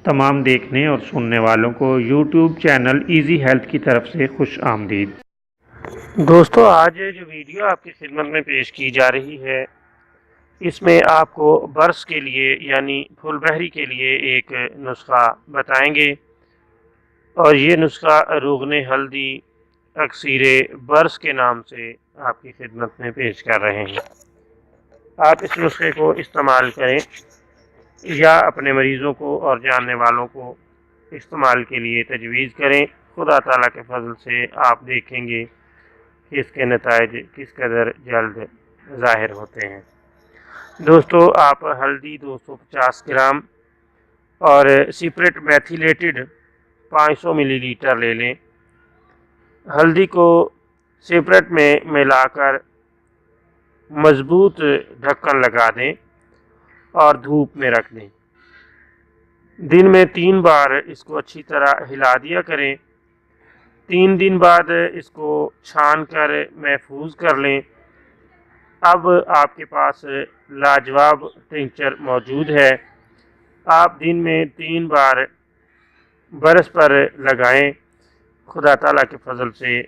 تمام دیکھنے اور سننے والوں کو یوٹیوب چینل ایزی ہیلتھ کی طرف سے خوش آمدید۔ دوستو، آج جو ویڈیو آپ کی خدمت میں پیش کی جا رہی ہے اس میں آپ کو برس کے لیے یعنی پھول بہری کے لیے ایک نسخہ بتائیں گے، اور یہ نسخہ روغن ہلدی اکسیر برس کے نام سے آپ کی خدمت میں پیش کر رہے ہیں۔ آپ اس نسخے کو استعمال کریں یا اپنے مریضوں کو اور جاننے والوں کو استعمال کے لیے تجویز کریں۔ خدا تعالیٰ کے فضل سے آپ دیکھیں گے کہ اس کے نتائج کس قدر جلد ظاہر ہوتے ہیں۔ دوستو، آپ ہلدی 250 گرام اور سپریٹ میتھیلیٹڈ 500 ملی لیٹر لے لیں۔ ہلدی کو سپریٹ میں ملا کر مضبوط ڈھکن لگا دیں اور دھوپ میں رکھ دیں۔ دن میں 3 بار اس کو اچھی طرح ہلا دیا کریں۔ 3 دن بعد اس کو چھان کر محفوظ کر لیں۔ اب آپ کے پاس لاجواب ٹنکچر موجود ہے۔ آپ دن میں 3 بار برس پر لگائیں۔ خدا تعالیٰ کے فضل سے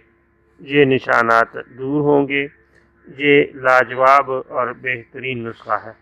یہ نشانات دور ہوں گے۔ یہ لاجواب اور بہترین نسخہ ہے۔